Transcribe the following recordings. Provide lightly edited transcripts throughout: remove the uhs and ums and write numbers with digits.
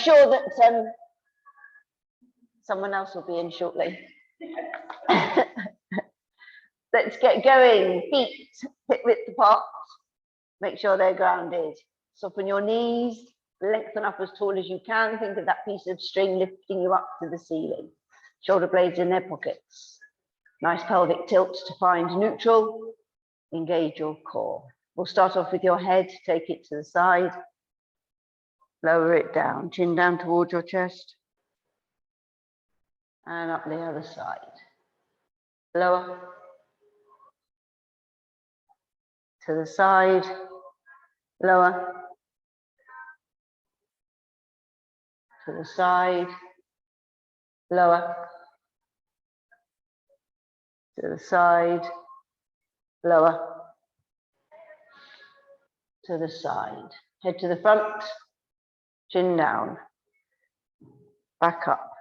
Sure that someone else will be in shortly. Let's get going. Feet hip width apart. Make sure they're grounded. Soften your knees, lengthen up as tall as you can. Think of that piece of string lifting you up to the ceiling. Shoulder blades in their pockets. Nice pelvic tilt to find neutral. Engage your core. We'll start off with your head. Take it to the side. Lower it down. Chin down towards your chest. And up the other side. Lower. To the side. Lower. To the side. Lower. To the side. Lower. To the side. Head to the front. Chin down. Back up.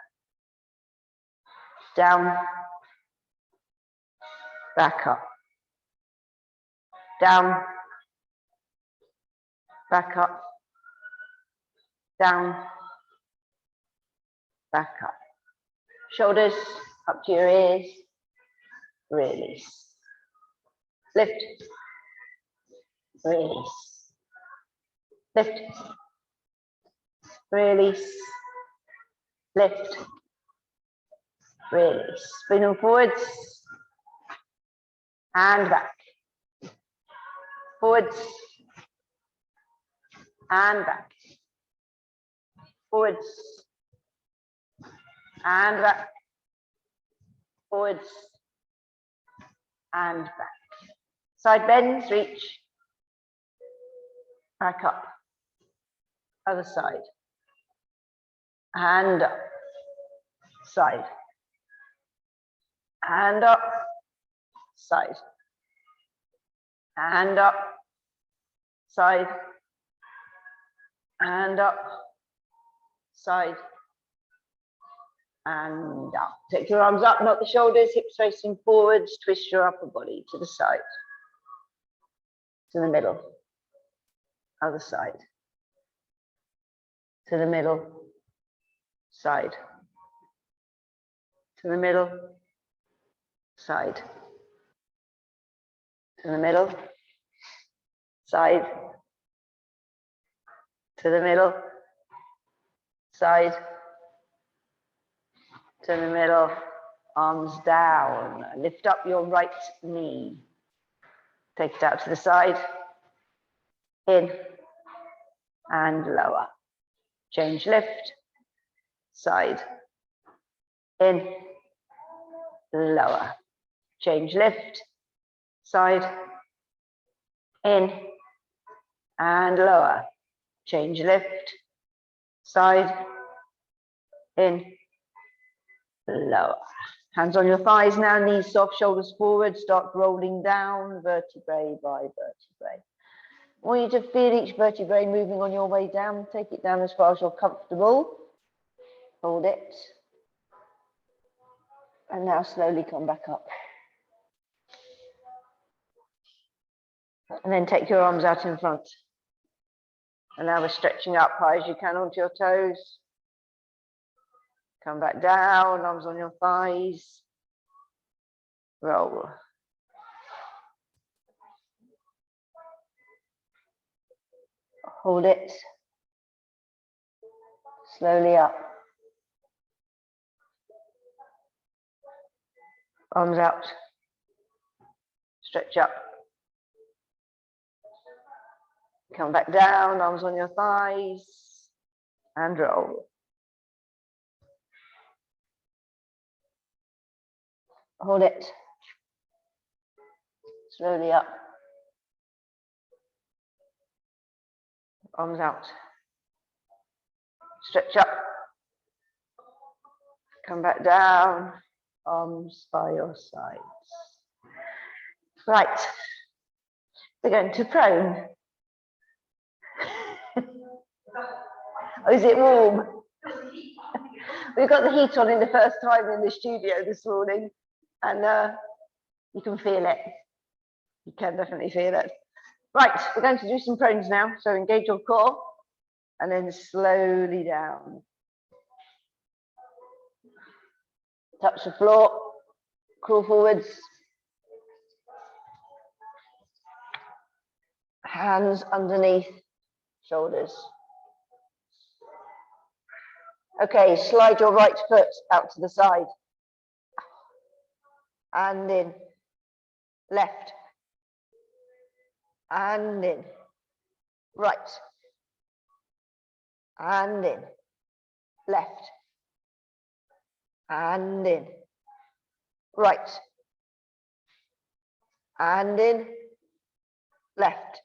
Down. Back up. Down. Back up. Down. Back up. Shoulders up to your ears. Release. Lift. Release. Lift. Release. Lift. Release. Bring them forwards. And back. Forwards. And back. Forwards. And back. Forwards. And back. Side bends, reach. Back up. Other side. And up. Side. And up. Side. And up. Side. And up. Side. And up. Take your arms up, not the shoulders, hips facing forwards. Twist your upper body to the side. To the middle. Other side. To the middle. Side. To the middle. Side. To the middle. Side. To the middle. Side. To the middle. Arms down. Lift up your right knee. Take it out to the side. In. And lower. Change lift. Side. In. Lower. Change lift. Side. In. And lower. Change lift. Side. In. Lower. Hands on your thighs now, knees soft, shoulders forward. Start rolling down vertebrae by vertebrae. I want you to feel each vertebrae moving on your way down. Take it down as far as you're comfortable. Hold it. And now slowly come back up. And then take your arms out in front. And now we're stretching up high as you can onto your toes. Come back down, arms on your thighs. Roll. Hold it. Slowly up. Arms out. Stretch up. Come back down, arms on your thighs. And roll. Hold it. Slowly up. Arms out. Stretch up. Come back down. Arms by your sides. Right. We're going to prone. Oh, is it warm? We've got the heat on in the first time in the studio this morning, and you can feel it. You can definitely feel it. Right, we're going to do some prones now. So engage your core. and then slowly down. Touch the floor, crawl forwards. Hands underneath shoulders. Okay, slide your right foot out to the side. And in. Left. And in. Right. And in. Left. And in. Right. And in. Left.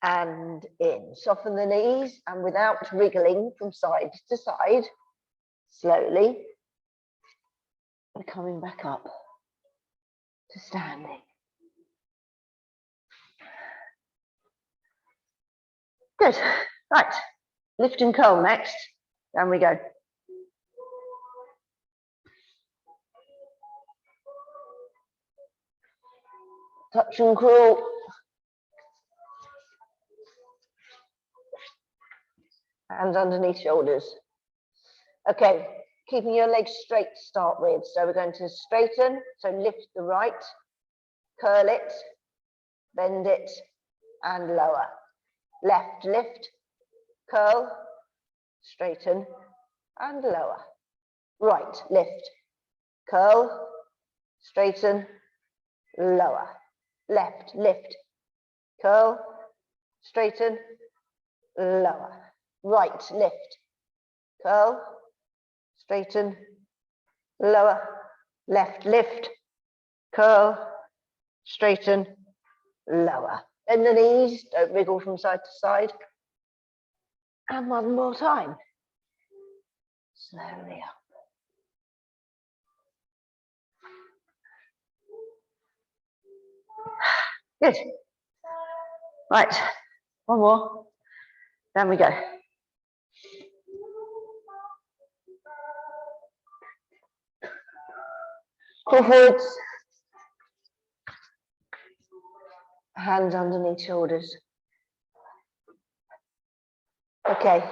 And in. Soften the knees, and without wriggling from side to side, slowly, and coming back up to standing. Good. Right. Lift and curl next. Down we go. Touch and crawl. Hands underneath shoulders. Okay, keeping your legs straight to start with. So we're going to straighten, so lift the right, curl it, bend it, and lower. Left, lift, curl, straighten, and lower. Right, lift, curl, straighten, lower. Left, lift, curl, straighten, lower. Right, lift, curl, straighten, lower. Left, lift, curl, straighten, lower. Bend the knees, don't wriggle from side to side. And one more time. Slowly up. Good. Right, one more. Down we go. Pull forwards. Hands underneath shoulders. Okay.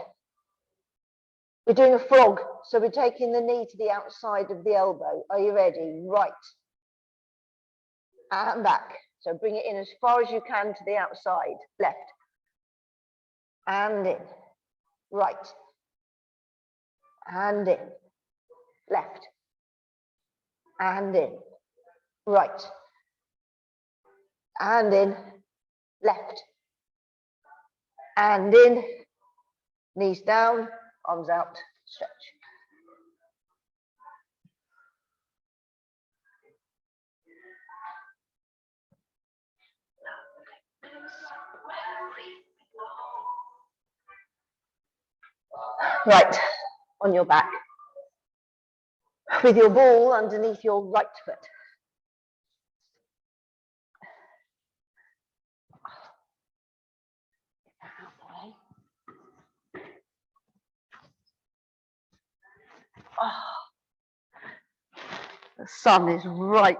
We're doing a frog, so we're taking the knee to the outside of the elbow. Are you ready? Right. And back. So bring it in as far as you can to the outside. Left. And in. Right. And in. Left. And in. Right. And in. Left. And in. Knees down, arms out, stretch. Right, on your back. With your ball underneath your right foot. Get that out of the way. Oh, the sun is right.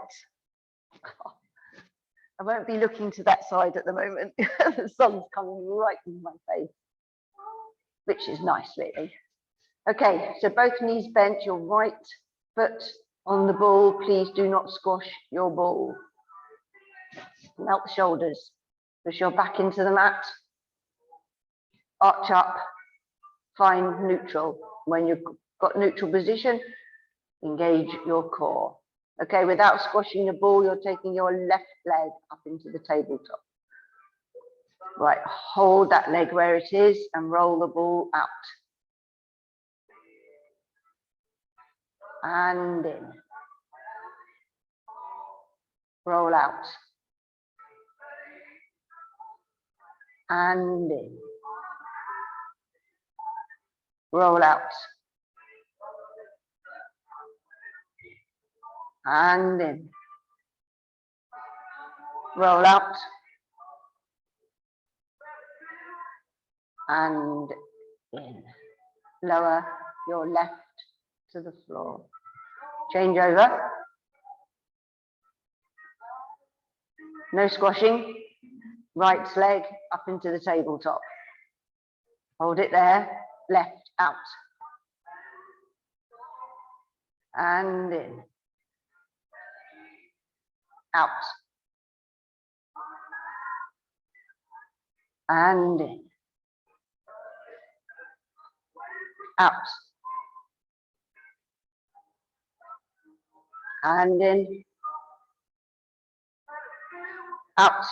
I won't be looking to that side at the moment. The sun's coming right in my face, which is nice, really. Okay, so both knees bent, your right foot on the ball. Please do not squash your ball. Melt the shoulders. Push your back into the mat. Arch up. Find neutral. When you've got neutral position, engage your core. Okay, without squashing the ball, you're taking your left leg up into the tabletop. Right, hold that leg where it is and roll the ball out. And in. Roll out. And in. Roll out. And in. Roll out. And in. Lower your left to the floor. Change over. No squashing. Right leg up into the tabletop. Hold it there, left, out. And in. Out. And in. Out. And in. Out.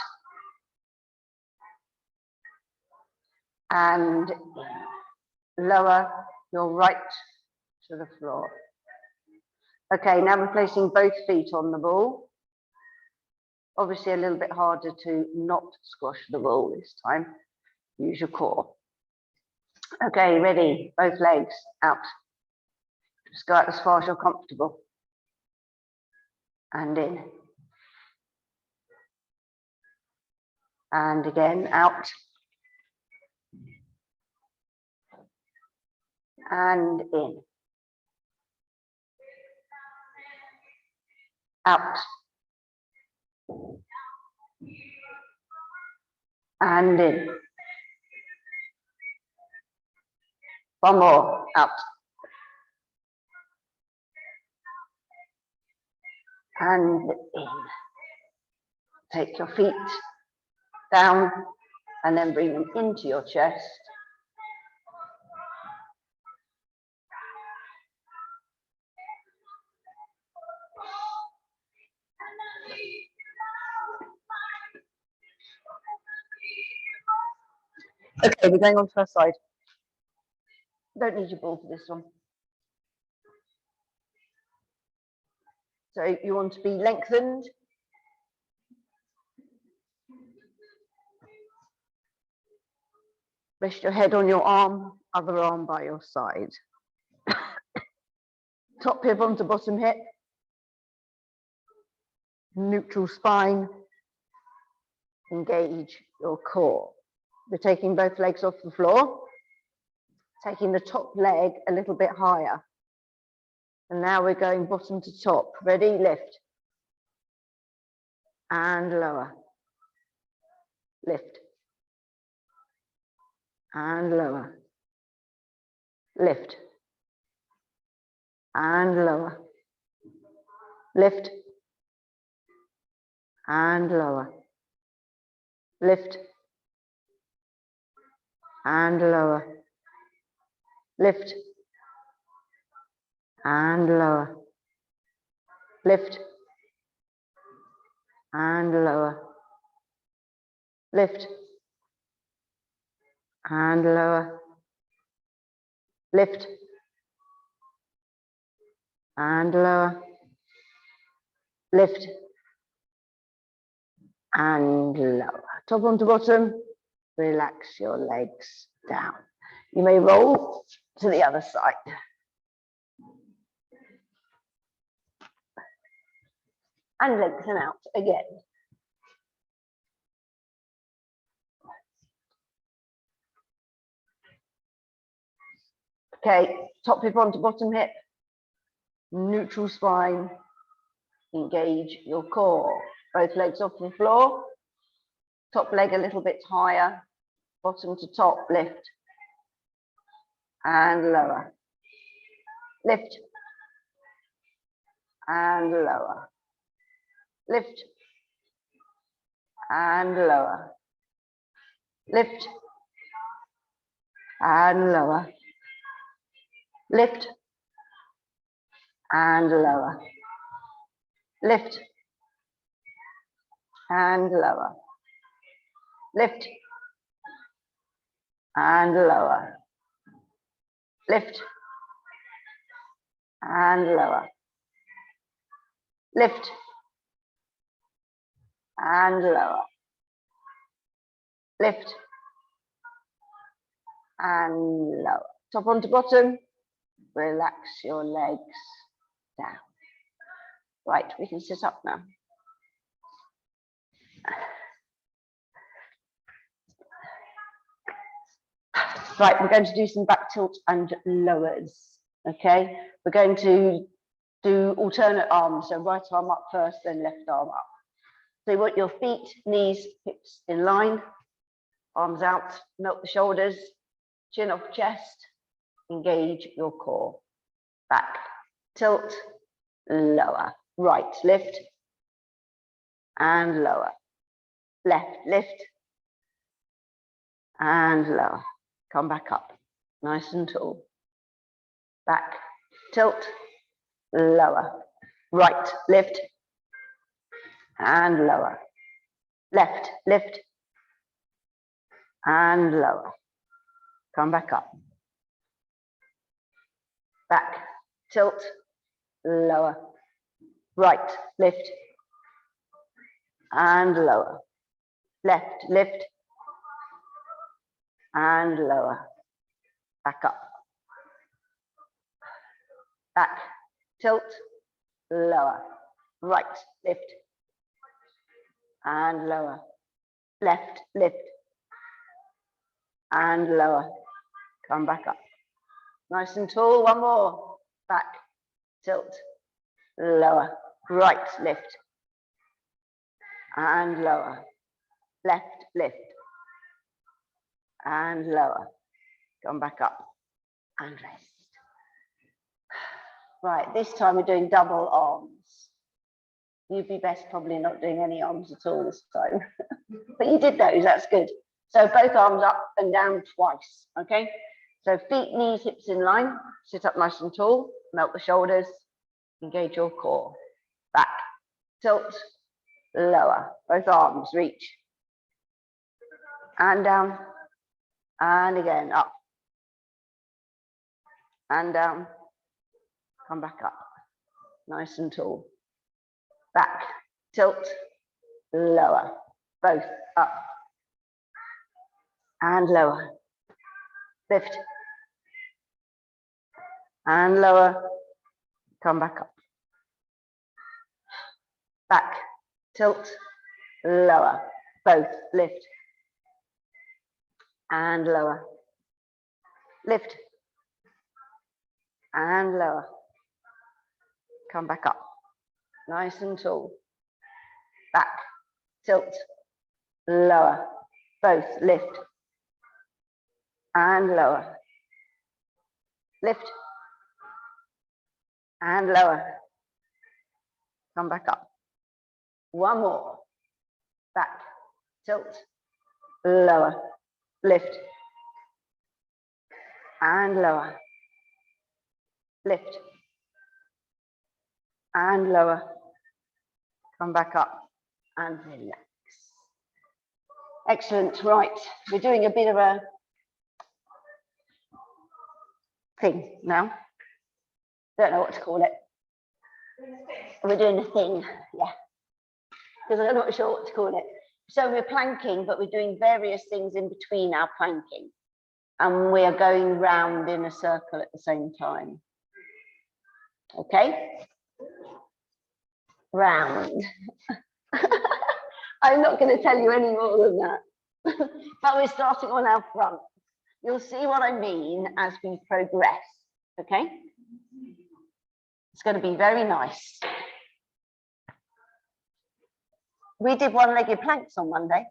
And in. Lower your right to the floor. Okay, now we're placing both feet on the ball. Obviously a little bit harder to not squash the ball this time. Use your core. Okay, ready, both legs out. Just go out as far as you're comfortable. And in. And again, out. And in. Out. And in. One more, out. And in. Take your feet down and then bring them into your chest. Okay, we're going on to our side. Don't need your ball for this one. So you want to be lengthened. Rest your head on your arm, other arm by your side. Top hip onto bottom hip. Neutral spine. Engage your core. We're taking both legs off the floor. Taking the top leg a little bit higher. And now we're going bottom to top. Ready? Lift. And lower. Lift. And lower. Lift. And lower. Lift. And lower. Lift. And lower. Lift. And lower. Lift. And lower. Lift. And lower. Lift. And lower. Lift. And lower. Top onto bottom. Relax your legs down. You may roll to the other side. And lengthen out again. Okay, top hip onto bottom hip. Neutral spine. Engage your core. Both legs off the floor. Top leg a little bit higher. Bottom to top, lift. And lower. Lift. And lower. Lift. And lower. Lift. And lower. Lift. And lower. Lift. And lower. Lift. And lower. Lift. And lower. Lift. And lower. Lift. And lower. Top onto bottom. Relax your legs down. Right, we can sit up now. Right, we're going to do some back tilt and lowers. Okay, we're going to do alternate arms. So right arm up first, then left arm up. So you want your feet, knees, hips in line, arms out, melt the shoulders, chin off chest, engage your core. Back, tilt, lower. Right, lift, and lower. Left, lift, and lower. Come back up, nice and tall. Back, tilt, lower. Right, lift, and lower. Left, lift, and lower. Come back up. Back, tilt, lower. Right, lift, and lower. Left, lift, and lower. Back up. Back, tilt, lower. Right, lift, and lower. Left, lift, and lower. Come back up. Nice and tall. One more. Back, tilt, lower. Right, lift, and lower. Left, lift, and lower. Come back up and rest. Right, this time we're doing double arms. You'd be best probably not doing any arms at all this time. But you did those, that's good. So both arms up and down twice, okay? So feet, knees, hips in line. Sit up nice and tall. Melt the shoulders. Engage your core. Back, tilt, lower. Both arms reach. And down. And again, up. And down. Come back up. Nice and tall. Back, tilt, lower. Both up. And lower. Lift. And lower. Come back up. Back, tilt, lower. Both lift. And lower. Lift. And lower. Come back up. Nice and tall. Back, tilt, lower. Both lift. And lower. Lift. And lower. Come back up. One more. Back, tilt, lower. Lift. And lower. Lift. And lower. Come back up and relax. Excellent. Right, we're doing a bit of a thing now. Don't know what to call it. We're doing a thing, yeah. Because I'm not sure what to call it. So we're planking, but we're doing various things in between our planking. And we are going round in a circle at the same time. Okay? Round. I'm not going to tell you any more than that. But we're starting on our front. You'll see what I mean as we progress. Okay? It's going to be very nice. We did one-legged planks on Monday.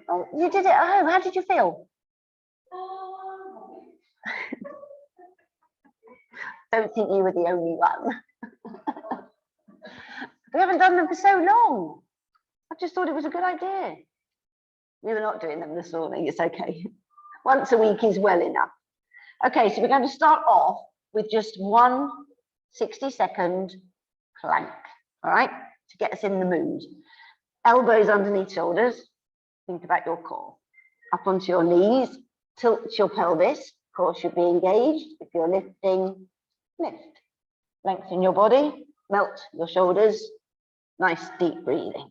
Oh, you did it at home. How did you feel? Don't think you were the only one. We haven't done them for so long. I just thought it was a good idea. We were not doing them this morning. It's okay. Once a week is well enough. Okay, so we're going to start off with just one 60-second plank. All right, to get us in the mood. Elbows underneath shoulders. Think about your core. Up onto your knees. Tilt your pelvis. Of course, you'll be engaged. If you're lifting, lift. Lengthen your body. Melt your shoulders. Nice deep breathing.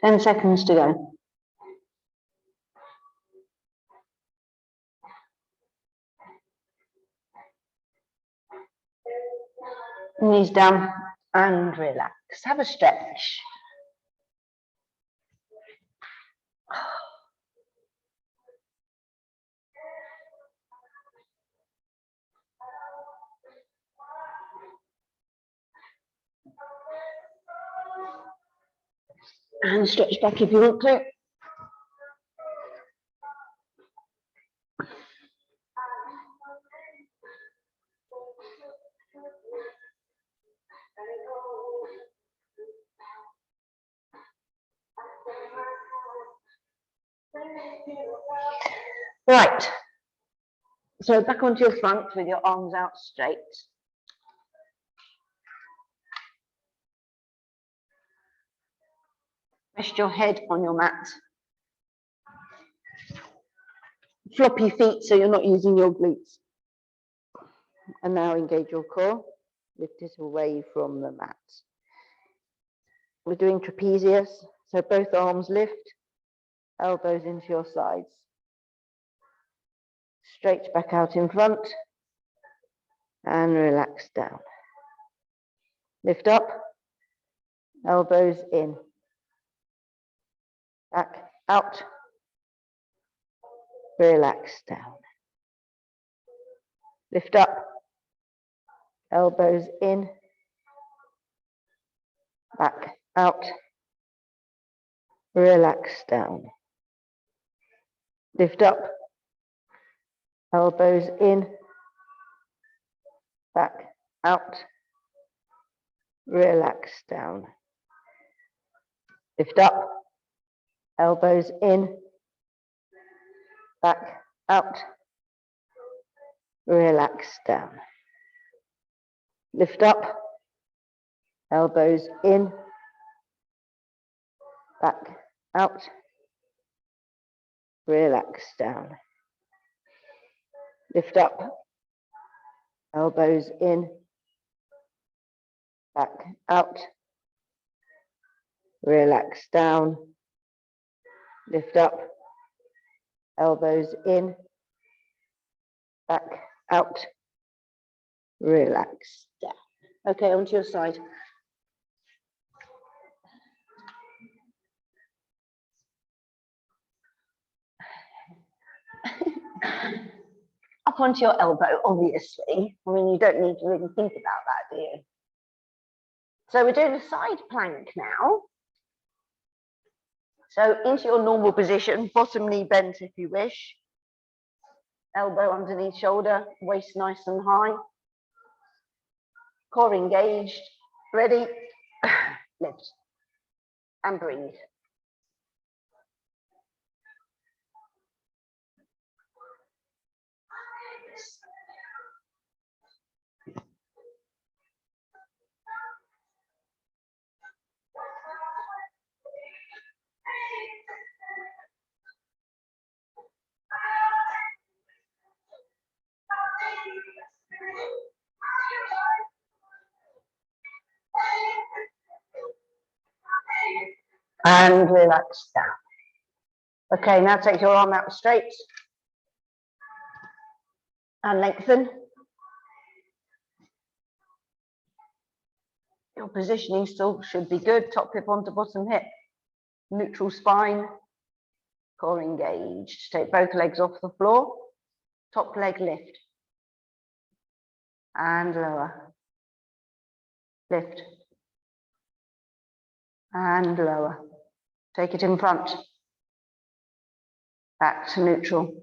10 seconds to go. Knees down and relax. Have a stretch. And stretch back if you want to. Right, so back onto your front with your arms out straight. Rest your head on your mat. Flop your feet so you're not using your glutes. And now engage your core. Lift it away from the mat. We're doing trapezius, so both arms lift, elbows into your sides. Straight back out in front and relax down. Lift up, elbows in, back out, relax down. Lift up, elbows in, back out, relax down. Lift up, elbows in, back out, relax down. Lift up, elbows in, back out, relax down. Lift up, elbows in, back out, relax down. Lift up, elbows in, back out, relax down. Lift up, elbows in, back out, relax down. Okay, onto your side. Up onto your elbow, obviously. I mean, you don't need to really think about that, do you? So we're doing a side plank now. So into your normal position, bottom knee bent if you wish. Elbow underneath shoulder, waist nice and high. Core engaged, ready, lift and breathe. And relax down. Okay, now take your arm out straight and lengthen. Your positioning still should be good. Top hip onto bottom hip. Neutral spine. Core engaged. Take both legs off the floor. Top leg lift. And lower. Lift. And lower. Take it in front. Back to neutral.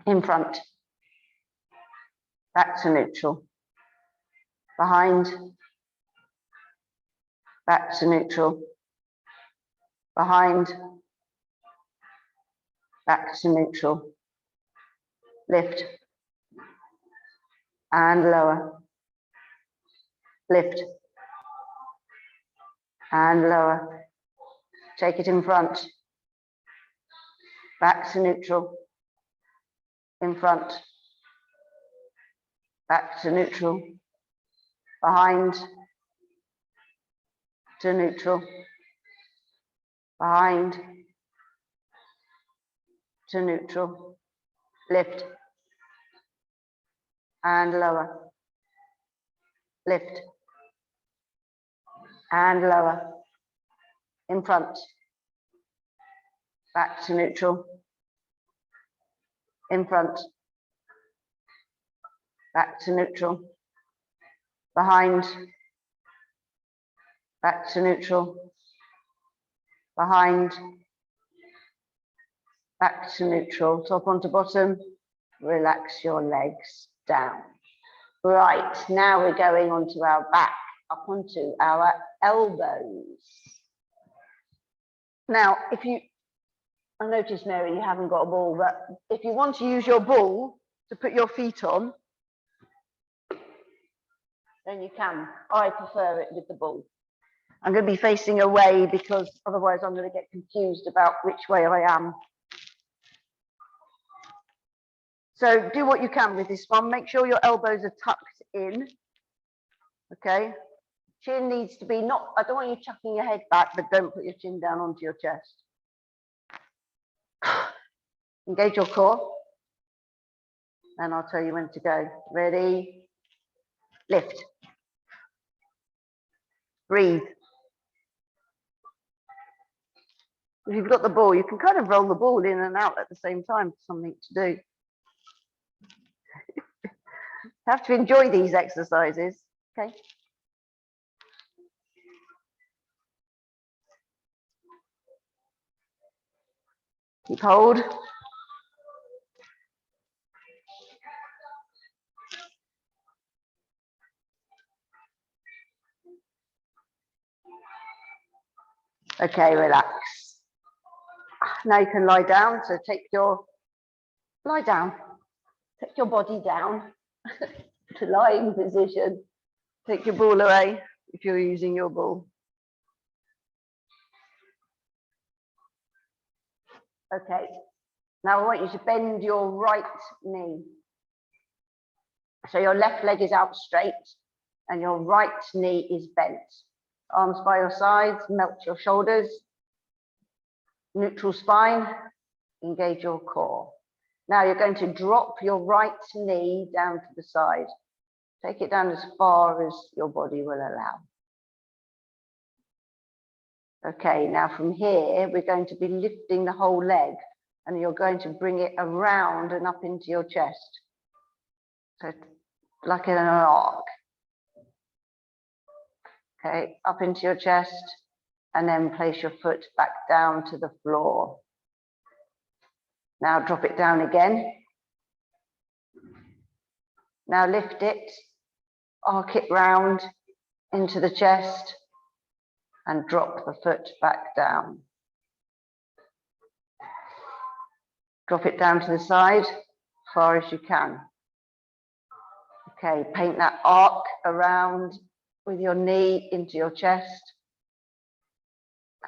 In front. Back to neutral. Behind. Back to neutral. Behind. Back to neutral. Lift. And lower. Lift. And lower. Take it in front. Back to neutral. In front. Back to neutral. Behind. To neutral. behind to neutral, lift and lower, lift and lower, in front, back to neutral, in front, back to neutral, behind, back to neutral, behind, back to neutral, top onto bottom, relax your legs down. Right, now we're going onto our back, up onto our elbows. Now, I noticed, Mary, you haven't got a ball, but if you want to use your ball to put your feet on, then you can. I prefer it with the ball. I'm going to be facing away because otherwise I'm going to get confused about which way I am. So do what you can with this one. Make sure your elbows are tucked in. Okay. Chin needs to be not, I don't want you chucking your head back, but don't put your chin down onto your chest. Engage your core. And I'll tell you when to go. Ready? Lift. Breathe. If you've got the ball, you can kind of roll the ball in and out at the same time, something to do. Have to enjoy these exercises, okay? Keep hold. Okay, relax. Now you can lie down, so lie down. Take your body down to lying position. Take your ball away if you're using your ball. Okay, now I want you to bend your right knee. So your left leg is out straight and your right knee is bent. Arms by your sides, melt your shoulders. Neutral spine, engage your core. Now you're going to drop your right knee down to the side. Take it down as far as your body will allow. Okay, now from here, we're going to be lifting the whole leg and you're going to bring it around and up into your chest. So like in an arc. Okay, up into your chest and then place your foot back down to the floor. Now drop it down again. Now lift it, arc it round into the chest and drop the foot back down. Drop it down to the side, as far as you can. Okay, paint that arc around with your knee into your chest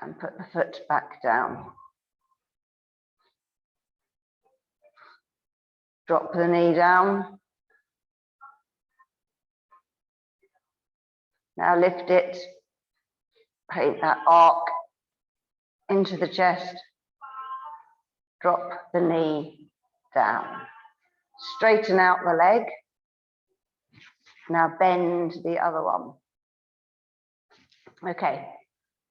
and put the foot back down. Drop the knee down. Now lift it, paint that arc into the chest, drop the knee down. Straighten out the leg. Now bend the other one. Okay,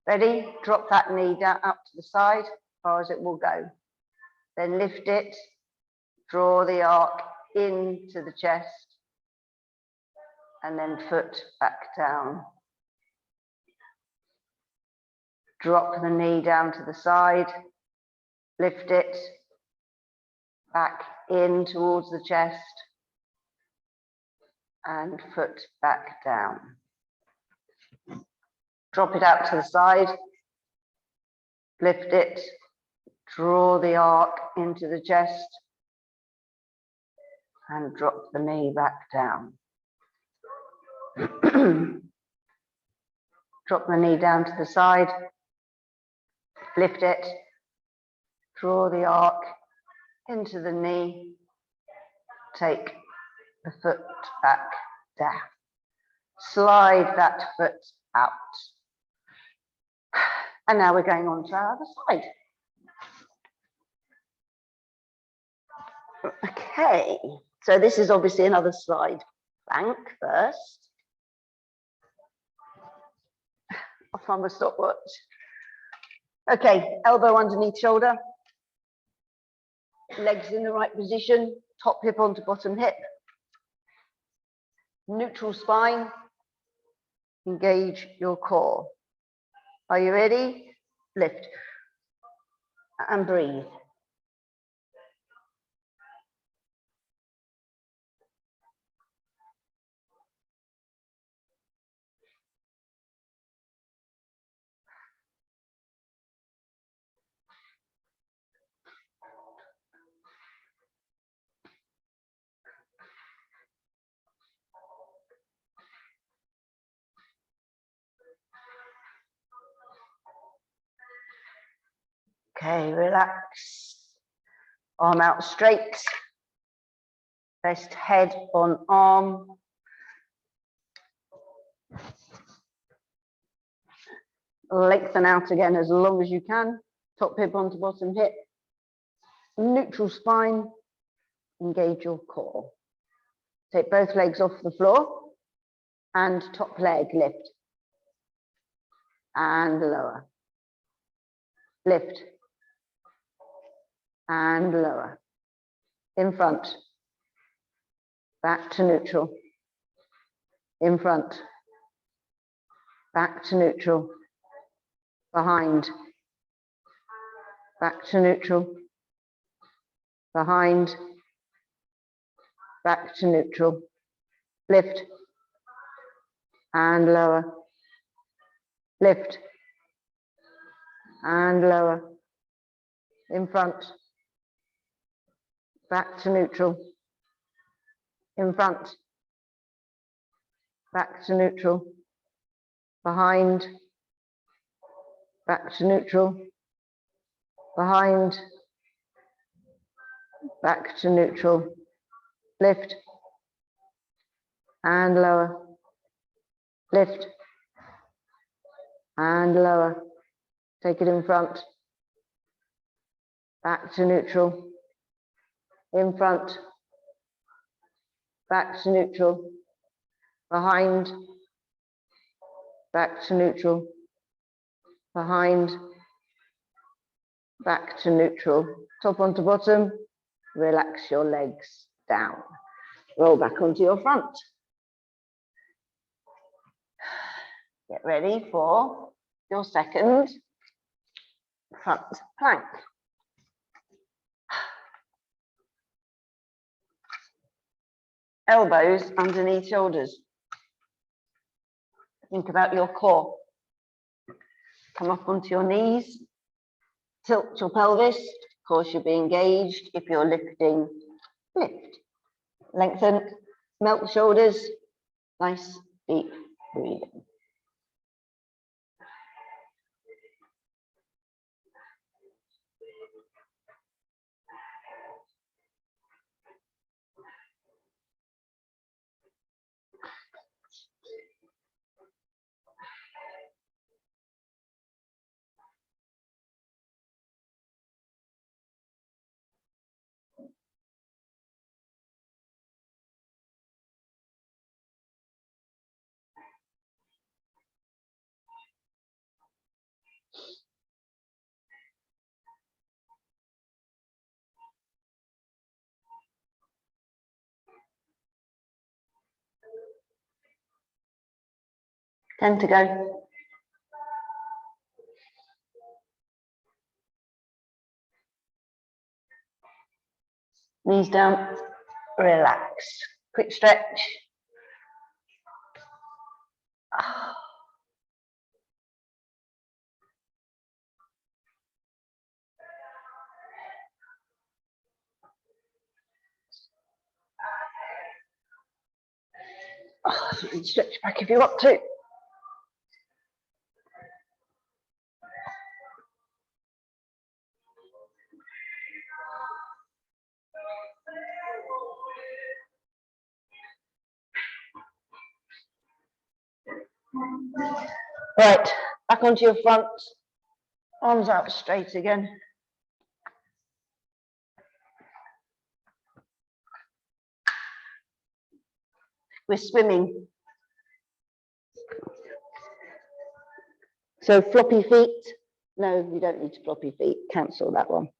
ready? Drop that knee down up to the side, as far as it will go. Then lift it, draw the arc into the chest, and then foot back down. Drop the knee down to the side, lift it, back in towards the chest, and foot back down. Drop it out to the side, lift it, draw the arc into the chest, and drop the knee back down. Drop the knee down to the side, lift it, draw the arc into the knee, take the foot back down. Slide that foot out. And now we're going on to our other side. Okay, so this is obviously another side plank first. I'll find my stopwatch. Okay, elbow underneath shoulder. Legs in the right position, top hip onto bottom hip. Neutral spine. Engage your core. Are you ready? Lift and breathe. Okay, relax. Arm out straight. Rest head on arm. Lengthen out again as long as you can. Top hip onto bottom hip. Neutral spine. Engage your core. Take both legs off the floor and top leg lift. And lower. Lift. And lower. In front. Back to neutral. In front. Back to neutral. Behind. Back to neutral. Behind. Back to neutral. Lift. And lower. Lift. And lower. In front. Back to neutral. In front. Back to neutral. Behind. Back to neutral. Behind. Back to neutral. Lift. And lower. Lift. And lower. Take it in front. Back to neutral. In front. Back to neutral. Behind. Back to neutral. Behind. Back to neutral. Top onto bottom. Relax your legs down. Roll back onto your front. Get ready for your second front plank. Elbows underneath shoulders. Think about your core. Come up onto your knees. Tilt your pelvis. Of course, you'll be engaged. If you're lifting, lift. Lengthen, melt the shoulders. Nice, deep breathing. Ten to go. Knees down, relax. Quick stretch. Stretch back if you want to. Right, back onto your front. Arms out straight again. We're swimming. So floppy feet. No, you don't need to floppy feet. Cancel that one.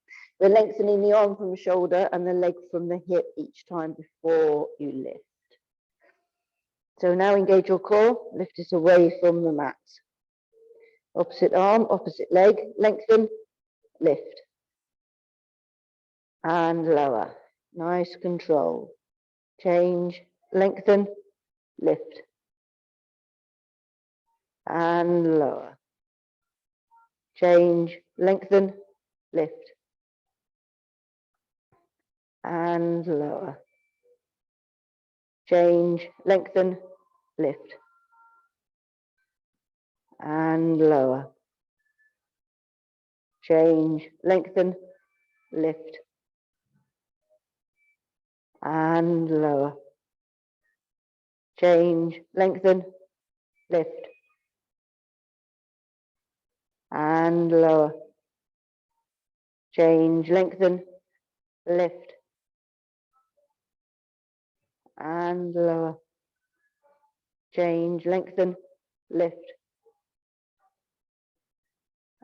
We're lengthening the arm from the shoulder and the leg from the hip each time before you lift. So now engage your core. Lift it away from the mat. Opposite arm, opposite leg. Lengthen, lift. And lower. Nice control. Change, lengthen, lift. And lower. Change, lengthen, lift. And lower. Change, lengthen, lift. And lower. Change, lengthen, lift. And lower. Change, lengthen, lift. And lower. Change, lengthen, lift. And lower. Change, lengthen, lift.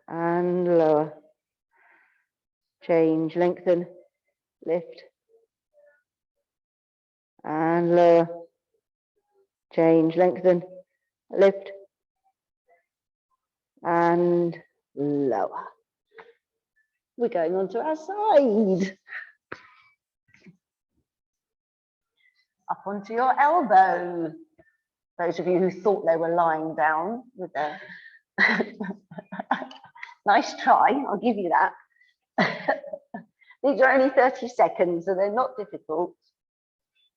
And lower. Change, lengthen, lift. And lower. Change, lengthen, lift. And lower. We're going on to our side. Up onto your elbow. Those of you who thought they were lying down with their nice try, I'll give you that. These are only 30 seconds, so they're not difficult.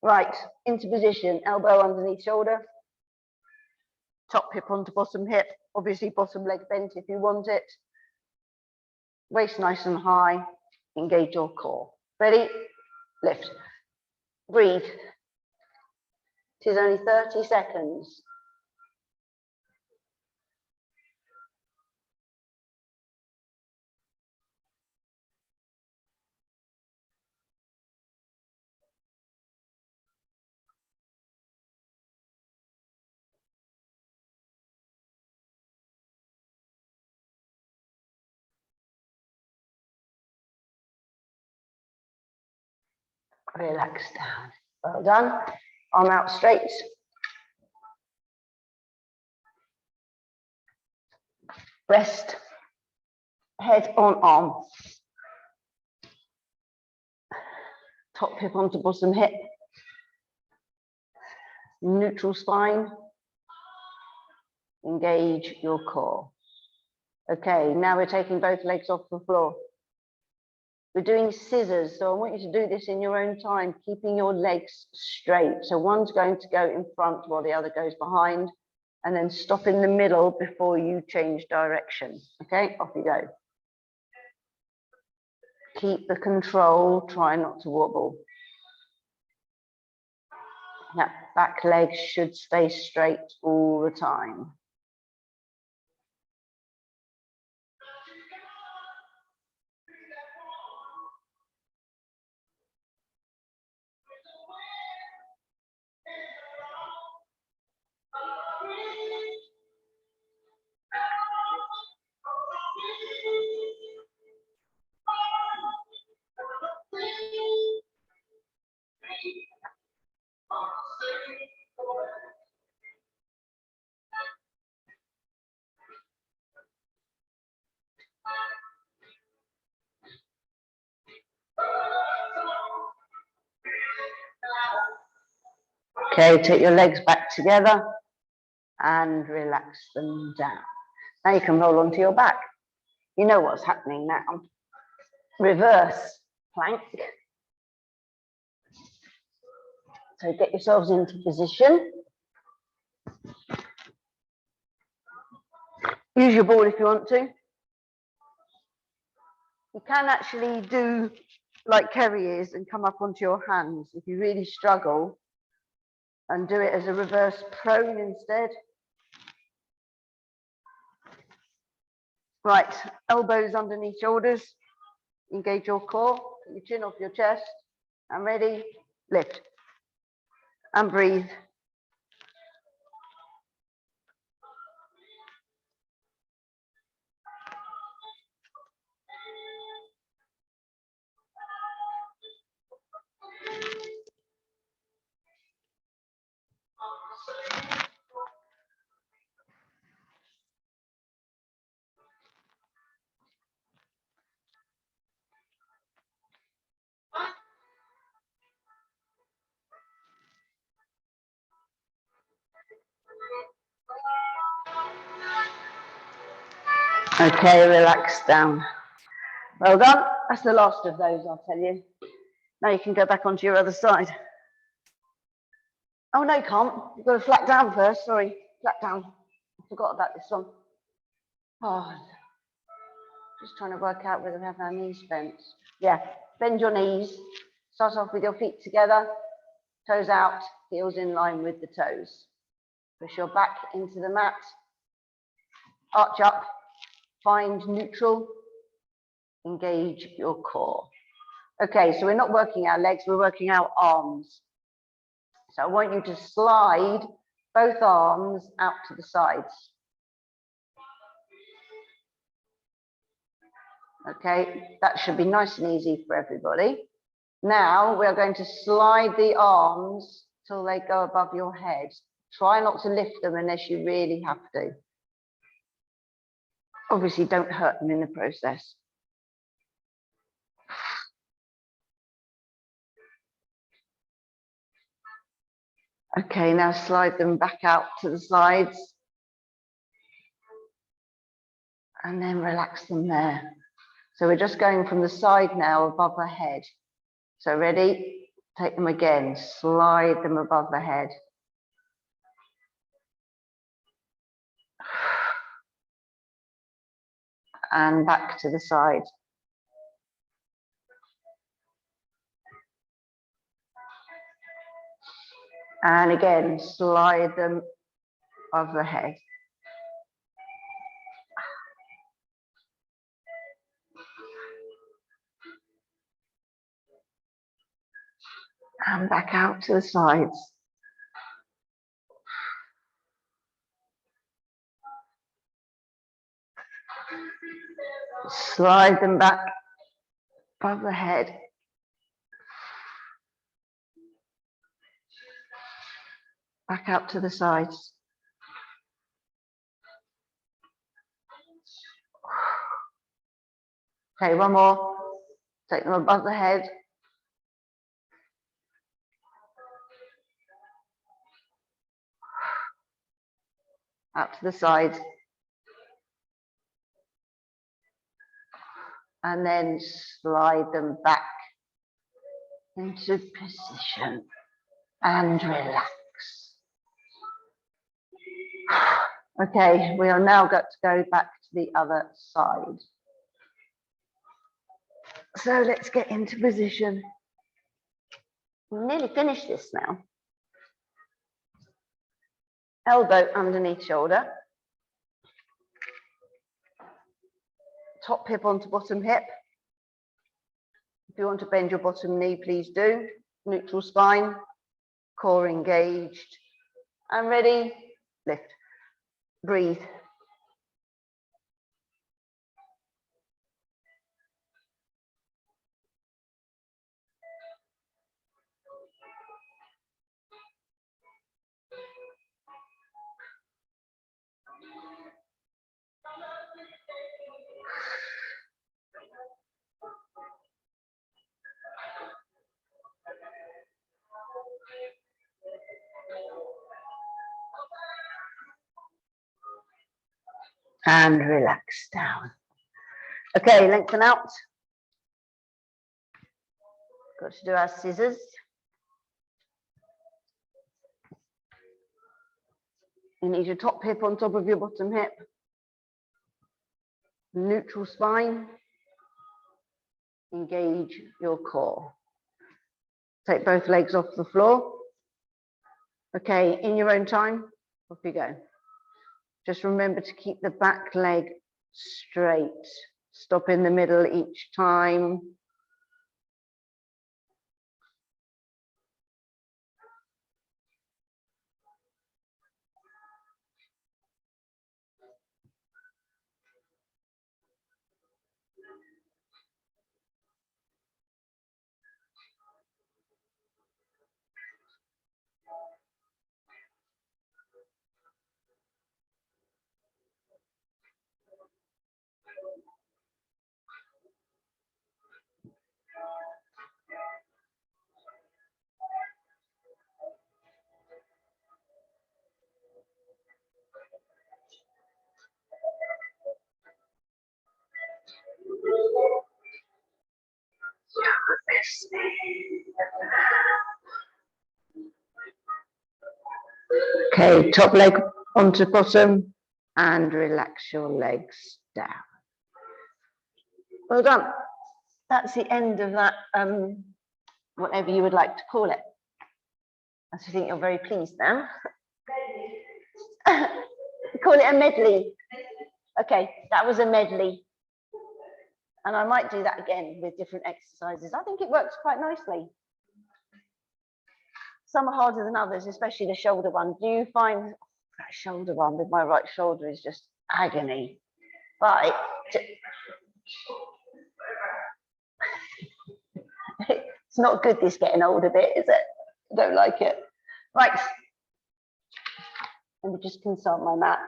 Right, into position, elbow underneath shoulder, top hip onto bottom hip, obviously bottom leg bent if you want it. Waist nice and high, engage your core. Ready? Lift. Breathe. It is only 30 seconds. Relax down. Well done. Arm out straight. Rest. Head on arm. Top hip onto bottom hip. Neutral spine. Engage your core. Okay, now we're taking both legs off the floor. We're doing scissors, so I want you to do this in your own time, keeping your legs straight. So one's going to go in front while the other goes behind, and then stop in the middle before you change direction. Okay, off you go. Keep the control, try not to wobble. That back leg should stay straight all the time. Okay, take your legs back together and relax them down. Now you can roll onto your back. You know what's happening now. Reverse plank. So get yourselves into position. Use your ball if you want to. You can actually do like Kerry is and come up onto your hands if you really struggle, and do it as a reverse prone instead. Right, elbows underneath shoulders. Engage your core, put your chin off your chest. And ready, lift. And breathe. Okay, relax down. Well done. That's the last of those, I'll tell you. Now you can go back onto your other side. Oh, no, you can't. You've got to flat down first. Sorry, flat down. I forgot about this one. Oh, just trying to work out whether we have our knees bent. Yeah, bend your knees. Start off with your feet together, toes out, heels in line with the toes. Push your back into the mat. Arch up, find neutral, engage your core. Okay, so we're not working our legs, we're working our arms. So I want you to slide both arms out to the sides. Okay, that should be nice and easy for everybody. Now we are going to slide the arms till they go above your head. Try not to lift them unless you really have to. Obviously, don't hurt them in the process. Okay, now slide them back out to the sides. And then relax them there. So we're just going from the side now above the head. So ready? Take them again, slide them above the head. And back to the side. And again, slide them above the head. And back out to the sides. Slide them back above the head. Back out to the sides. Okay, one more. Take them above the head. Out to the sides. And then slide them back into position and relax. Okay, we are now got to go back to the other side. So let's get into position. We've nearly finished this now. Elbow underneath shoulder. Top hip onto bottom hip. If you want to bend your bottom knee, please do. Neutral spine, core engaged. And ready, lift. Breathe. And relax down. Okay, lengthen out. Got to do our scissors. You need your top hip on top of your bottom hip. Neutral spine. Engage your core. Take both legs off the floor. Okay, in your own time, off you go. Just remember to keep the back leg straight. Stop in the middle each time. Okay, top leg onto bottom and relax your legs down. Well done. That's the end of that, whatever you would like to call it. I think you're very pleased now. Call it a medley. Okay, that was a medley. And I might do that again with different exercises. I think it works quite nicely. Some are harder than others, especially the shoulder one. Do you find that shoulder one with my right shoulder is just agony? But it's not good, this getting older bit, is it? I don't like it. Right. Let me just consult my mat.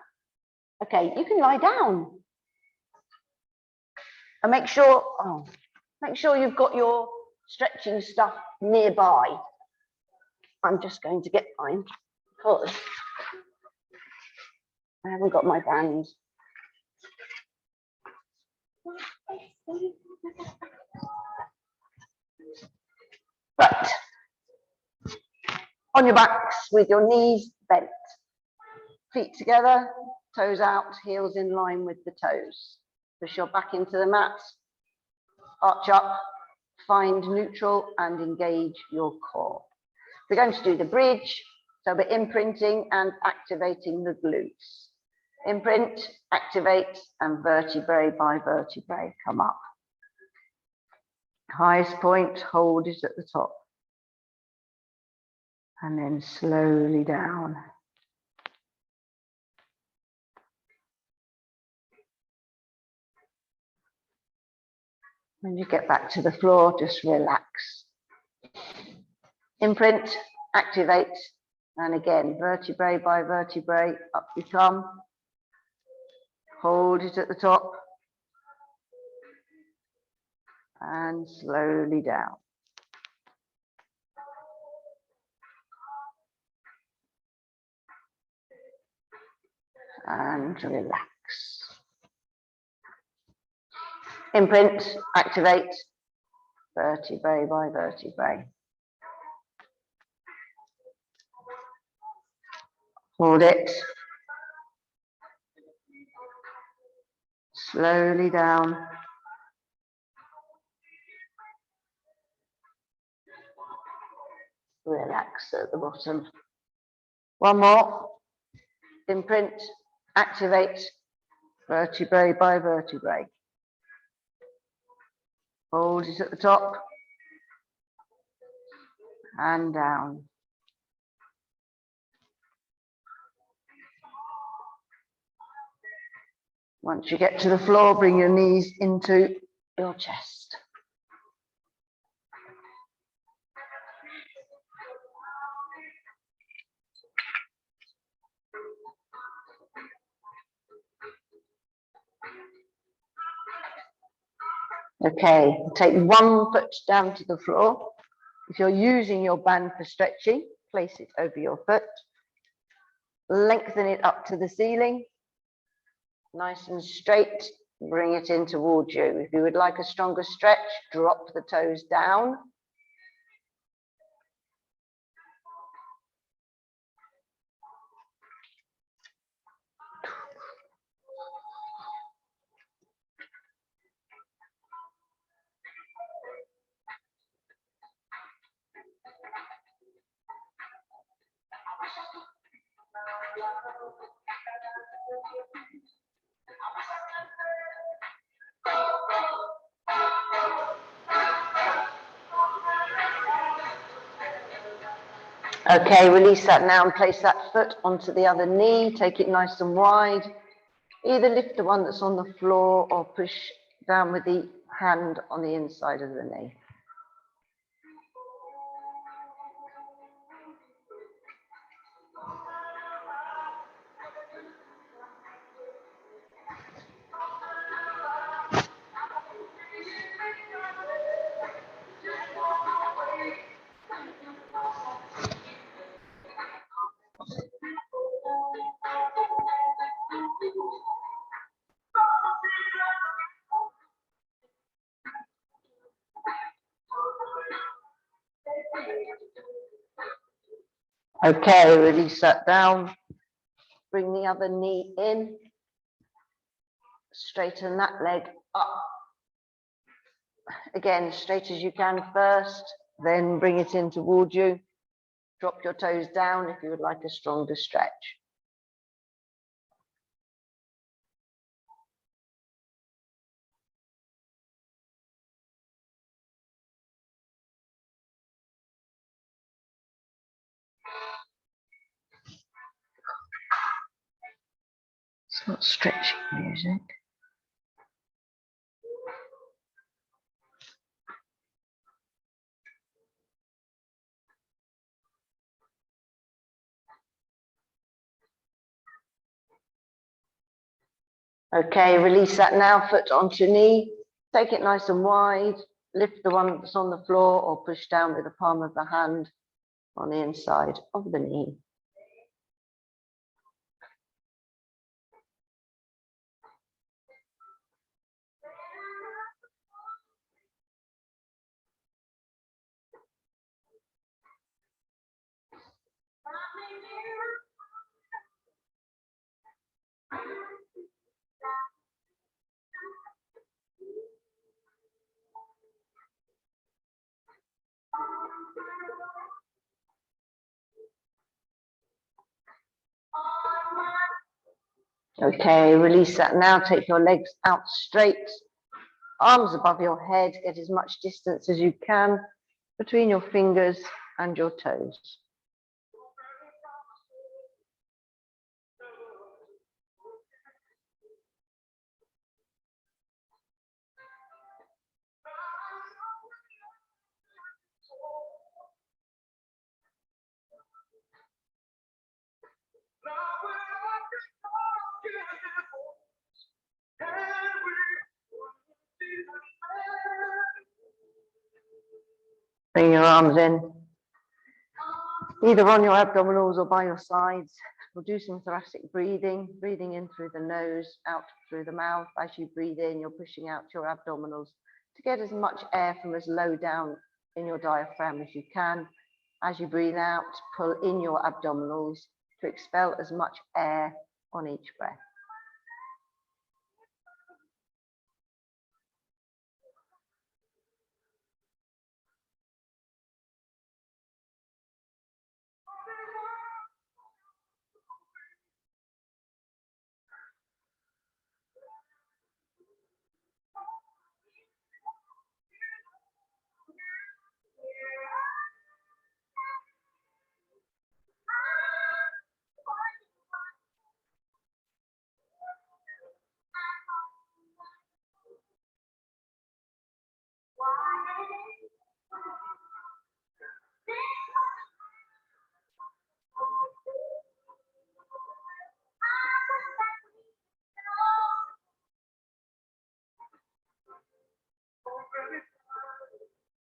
Okay, you can lie down. And make sure you've got your stretching stuff nearby. I'm just going to get mine because I haven't got my band. Right. On your backs with your knees bent. Feet together, toes out, heels in line with the toes. Push your back into the mat. Arch up, find neutral and engage your core. We're going to do the bridge, so we're imprinting and activating the glutes. Imprint, activate, and vertebrae by vertebrae come up. Highest point, hold it at the top. And then slowly down. When you get back to the floor, just relax. Imprint, activate, and again, vertebrae by vertebrae, up you come. Hold it at the top. And slowly down. And relax. Imprint, activate, vertebrae by vertebrae. Hold it. Slowly down. Relax at the bottom. One more. Imprint, activate, vertebrae by vertebrae. Hold it at the top and down. Once you get to the floor, bring your knees into your chest. Okay, take one foot down to the floor. If you're using your band for stretching, place it over your foot. Lengthen it up to the ceiling. Nice and straight, bring it in towards you. If you would like a stronger stretch, drop the toes down. Okay, release that now and place that foot onto the other knee. Take it nice and wide. Either lift the one that's on the floor or push down with the hand on the inside of the knee. Okay, release that down. Bring the other knee in. Straighten that leg up. Again, straight as you can first, then bring it in towards you. Drop your toes down if you would like a stronger stretch. It's not stretching music. Okay, release that now, foot onto knee. Take it nice and wide. Lift the one that's on the floor or push down with the palm of the hand on the inside of the knee. Okay, release that now. Take your legs out straight, arms above your head. Get as much distance as you can between your fingers and your toes. Bring your arms in, either on your abdominals or by your sides. We'll do some thoracic breathing, breathing in through the nose, out through the mouth. As you breathe in, you're pushing out your abdominals to get as much air from as low down in your diaphragm as you can. As you breathe out, pull in your abdominals to expel as much air on each breath.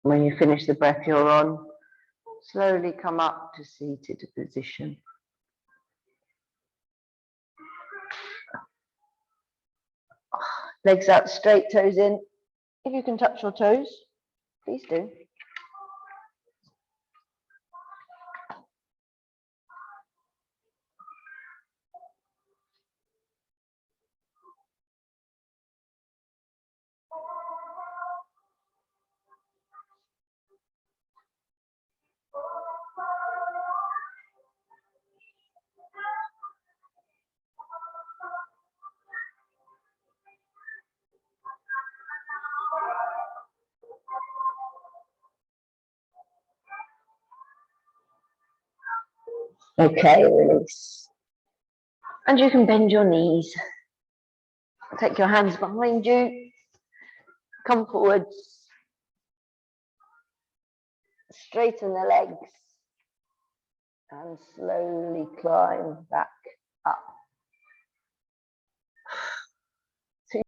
When you finish the breath you're on, slowly come up to seated position. Legs out straight, toes in. If you can touch your toes, please do. Okay, release. And you can bend your knees. Take your hands behind you. Come forwards. Straighten the legs. And slowly climb back up.